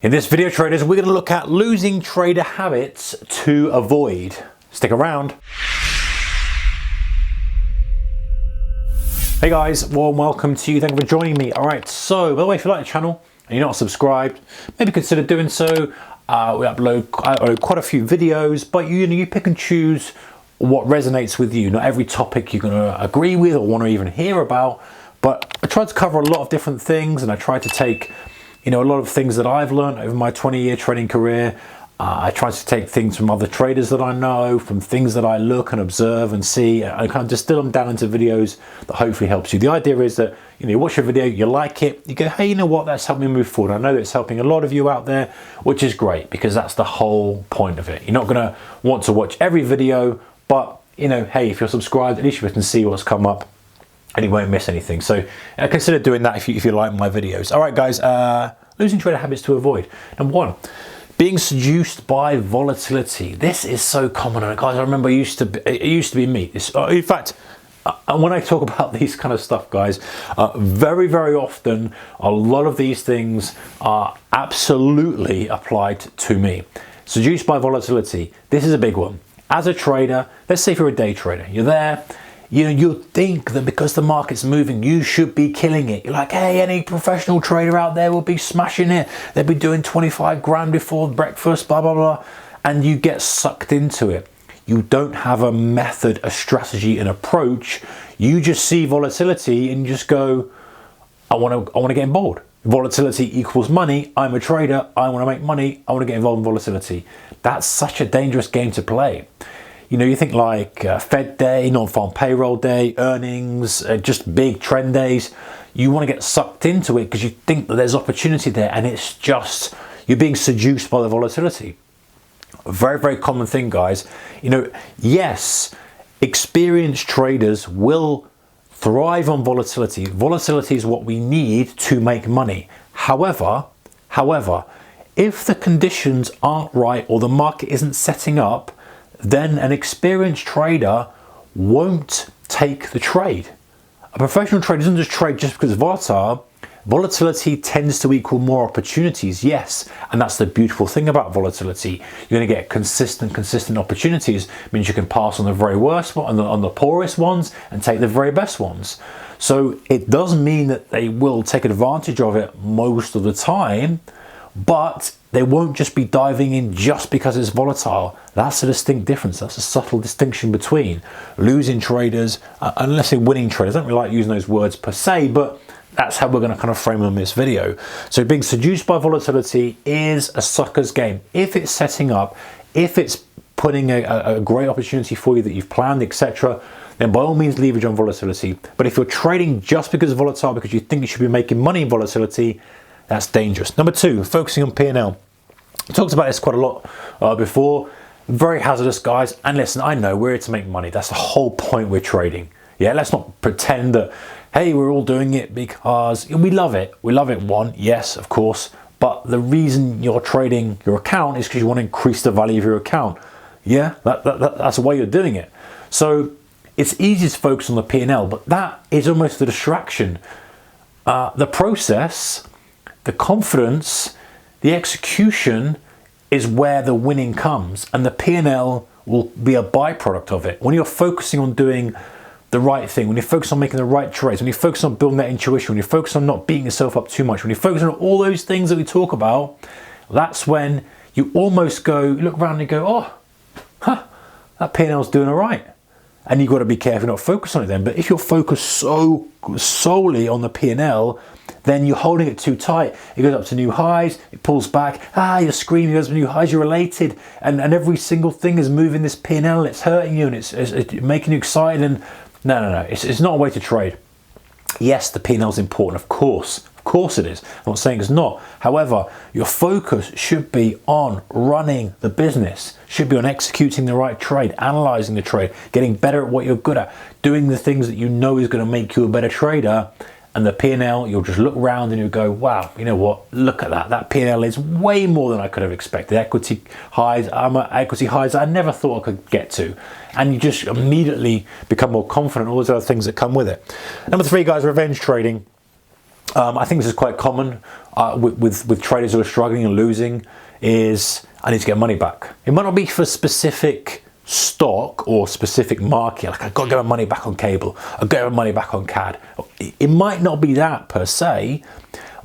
In this video, traders, we're going to look at losing trader habits to avoid. Stick around. Hey guys, warm welcome to you. Thank you for joining me. All right, so by the way, if you like the channel and you're not subscribed, maybe consider doing so. I upload quite a few videos, but you pick and choose what resonates with you. Not every topic you're going to agree with or want to even hear about, but I try to cover a lot of different things, and I try to take a lot of things that I've learned over my 20-year trading career. I try to take things from other traders that I know, from things that I look and observe and see, and kind of distill them down into videos that hopefully helps you. The idea is that you watch a video, you like it, you go, hey, you know what, that's helped me move forward. I know that it's helping a lot of you out there, which is great, because that's the whole point of it. You're not going to want to watch every video, but hey, if you're subscribed, at least you can see what's come up and you won't miss anything. So consider doing that if you like my videos. All right, guys, losing trader habits to avoid. Number one, being seduced by volatility. This is so common, and guys, I remember it used to be me. In fact, when I talk about these kind of stuff, guys, very, very often, a lot of these things are absolutely applied to me. Seduced by volatility. This is a big one. As a trader, let's say if you're a day trader, you're there, you think that because the market's moving, you should be killing it. You're like, hey, any professional trader out there will be smashing it. They'll be doing 25 grand before breakfast, blah, blah, blah. And you get sucked into it. You don't have a method, a strategy, an approach. You just see volatility and you just go, I want to get involved. Volatility equals money. I'm a trader. I want to make money. I want to get involved in volatility. That's such a dangerous game to play. You think like Fed day, non-farm payroll day, earnings, just big trend days. You want to get sucked into it because you think that there's opportunity there, and it's just, you're being seduced by the volatility. A very, very common thing, guys. Yes, experienced traders will thrive on volatility. Volatility is what we need to make money. However, if the conditions aren't right or the market isn't setting up, then an experienced trader won't take the trade. A professional trader doesn't just trade just because it's volatile. Volatility tends to equal more opportunities, yes, and that's the beautiful thing about volatility. You're going to get consistent opportunities. It means you can pass on the very worst one, on the poorest ones, and take the very best ones. So it does mean that they will take advantage of it most of the time, but they won't just be diving in just because it's volatile. That's a distinct difference. That's a subtle distinction between losing traders and, let's say, winning traders. I don't really like using those words per se, but that's how we're going to kind of frame them in this video. So being seduced by volatility is a sucker's game. If it's setting up, if it's putting a great opportunity for you that you've planned, etc., then by all means leverage on volatility. But if you're trading just because it's volatile, because you think you should be making money in volatility, that's dangerous. Number two, focusing on P&L. I talked about this quite a lot before. Very hazardous, guys. And listen, I know we're here to make money. That's the whole point we're trading. Yeah, let's not pretend that, hey, we're all doing it because we love it. We love it, one, yes, of course. But the reason you're trading your account is because you want to increase the value of your account. Yeah, that's the way you're doing it. So it's easy to focus on the P&L, but that is almost a distraction. The process, the confidence, the execution is where the winning comes, and the P&L will be a byproduct of it. When you're focusing on doing the right thing, when you focus on making the right trades, when you focus on building that intuition, when you focus on not beating yourself up too much, when you focus on all those things that we talk about, that's when you almost go, you look around and you go, that P&L's doing all right. And you've got to be careful not to focus on it then. But if you're focused solely on the P&L, then you're holding it too tight. It goes up to new highs, it pulls back, you're screaming, it goes to new highs, you're elated, and every single thing is moving this P&L, it's hurting you, and it's making you excited, and no, it's not a way to trade. Yes, the P&L is important, of course it is. I'm not saying it's not. However, your focus should be on running the business, should be on executing the right trade, analyzing the trade, getting better at what you're good at, doing the things that you know is going to make you a better trader. And the P&L, you'll just look around and you go, wow, you know what, look at that. That P&L is way more than I could have expected. Equity highs, I never thought I could get to. And you just immediately become more confident, all those other things that come with it. Number three, guys, revenge trading. I think this is quite common with traders who are struggling and losing, is I need to get money back. It might not be for a specific stock or specific market, like I've got to get my money back on cable, I've got to get my money back on CAD. It might not be that per se,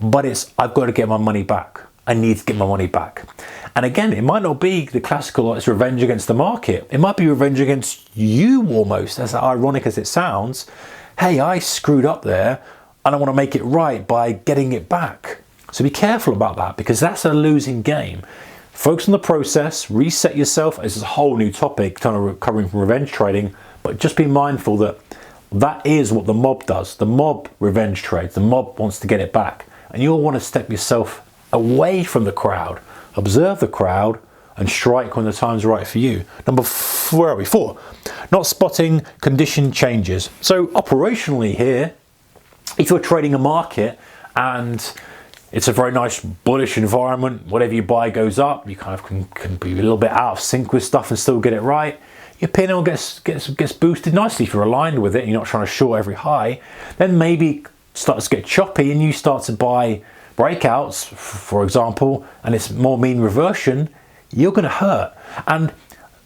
but it's I've got to get my money back. I need to get my money back. And again, it might not be the classical, it's revenge against the market. It might be revenge against you almost, as ironic as it sounds. Hey, I screwed up there and I want to make it right by getting it back. So be careful about that, because that's a losing game. Focus on the process, reset yourself. This is a whole new topic, kind of recovering from revenge trading, but just be mindful that that is what the mob does. The mob revenge trades. The mob wants to get it back. And you'll want to step yourself away from the crowd, observe the crowd, and strike when the time's right for you. Where are we? 4, not spotting condition changes. So operationally here, if you're trading a market and it's a very nice bullish environment, whatever you buy goes up, you kind of can be a little bit out of sync with stuff and still get it right. Your P&L gets boosted nicely if you're aligned with it and you're not trying to short every high. Then maybe starts to get choppy and you start to buy breakouts, for example, and it's more mean reversion, you're going to hurt. And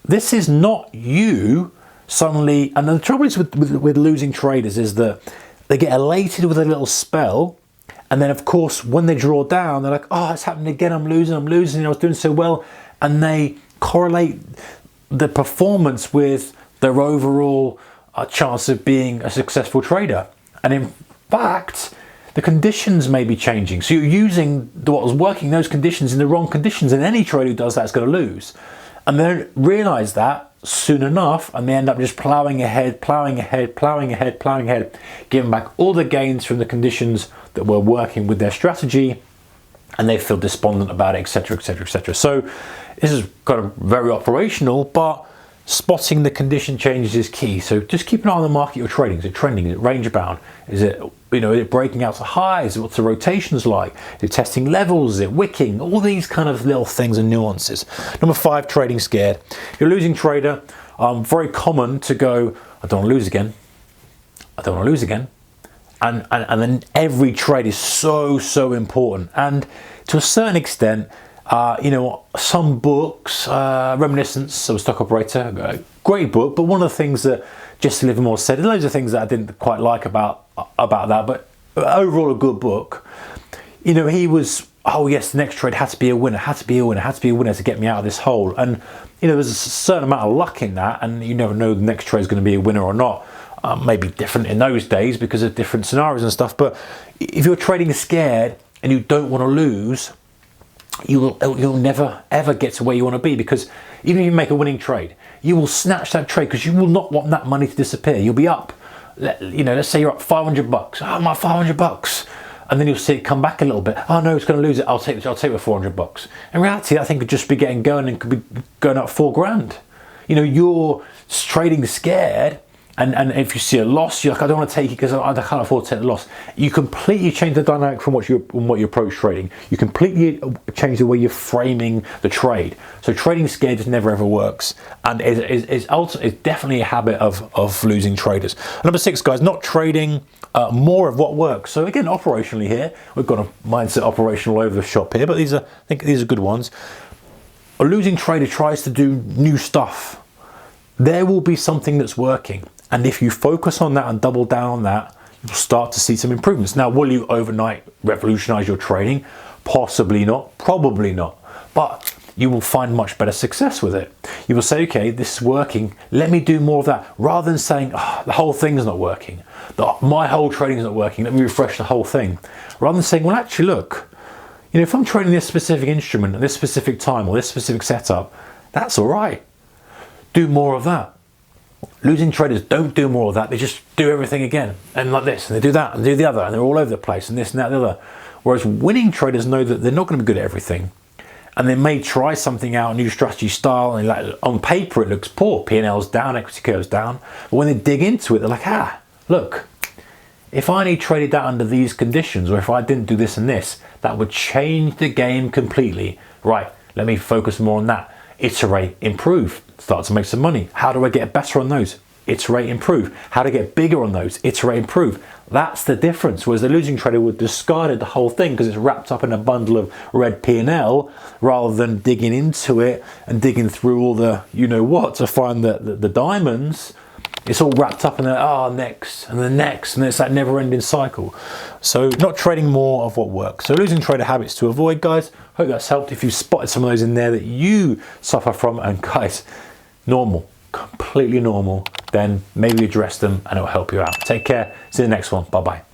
this is not you suddenly, and the trouble is with losing traders is that they get elated with a little spell, and then of course when they draw down, they're like, oh, it's happening again, I'm losing, I was doing so well, and they correlate the performance with their overall chance of being a successful trader. And in fact, the conditions may be changing. So you're using what was working, those conditions, in the wrong conditions, and any trader who does that is going to lose. And they don't realize that soon enough, and they end up just plowing ahead, giving back all the gains from the conditions that were working with their strategy, and they feel despondent about it, etc., etc., etc. So this is kind of very operational, but spotting the condition changes is key. So just keep an eye on the market you're trading. Is it trending? Is it range bound? Is it, is it breaking out to highs? What's the rotations like? Is it testing levels? Is it wicking? All these kind of little things and nuances. Number 5, trading scared. If you're a losing trader, very common to go, I don't want to lose again. I don't want to lose again. And then every trade is so important. And to a certain extent, some books, Reminiscence of a Stock Operator, great book, but one of the things that Jesse Livermore said, loads of things that I didn't quite like about that, but overall a good book. He was, oh yes, the next trade had to be a winner, to get me out of this hole. And there's a certain amount of luck in that, and you never know the next trade is going to be a winner or not. Maybe different in those days because of different scenarios and stuff. But if you're trading scared and you don't want to lose, you'll never ever get to where you want to be, because even if you make a winning trade, you will snatch that trade because you will not want that money to disappear. You'll be up, let's say you're up $500. Oh, my $500, and then you'll see it come back a little bit. Oh no, it's going to lose it. I'll take the $400. In reality, that thing could just be getting going and could be going up $4,000. You're trading scared. And if you see a loss, you're like, I don't want to take it because I can't afford to take the loss. You completely change the dynamic from what you approach trading. You completely change the way you're framing the trade. So trading scared just never ever works, and is definitely a habit of losing traders. Number 6, guys, not trading more of what works. So again, operationally here, we've got a mindset operational over the shop here, but I think these are good ones. A losing trader tries to do new stuff. There will be something that's working. And if you focus on that and double down on that, you'll start to see some improvements. Now, will you overnight revolutionize your trading? Possibly not, probably not. But you will find much better success with it. You will say, okay, this is working. Let me do more of that. Rather than saying, oh, the whole thing is not working. My whole trading is not working. Let me refresh the whole thing. Rather than saying, well, actually, look, if I'm trading this specific instrument at this specific time or this specific setup, that's all right. Do more of that. Losing traders don't do more of that. They just do everything again and like this, and they do that and do the other, and they're all over the place and this and that and the other. Whereas winning traders know that they're not going to be good at everything, and they may try something out, a new strategy style, and on paper it looks poor. P&L's down, equity curve's down, but when they dig into it, they're like, look, if I only traded that under these conditions, or if I didn't do this and this, that would change the game completely. Right, let me focus more on that. Iterate, improve, start to make some money. How do I get better on those? iterate, improve. How to get bigger on those, iterate, improve. That's the difference. Whereas the losing trader would discard the whole thing because it's wrapped up in a bundle of red P&L, rather than digging into it and digging through all the you-know-what to find the diamonds. It's all wrapped up in the next and the next, and it's that never-ending cycle. So not trading more of what works. So losing trader habits to avoid, guys. Hope that's helped. If you've spotted some of those in there that you suffer from, and guys, normal, completely normal, then maybe address them and it'll help you out. Take care. See you in the next one. Bye-bye.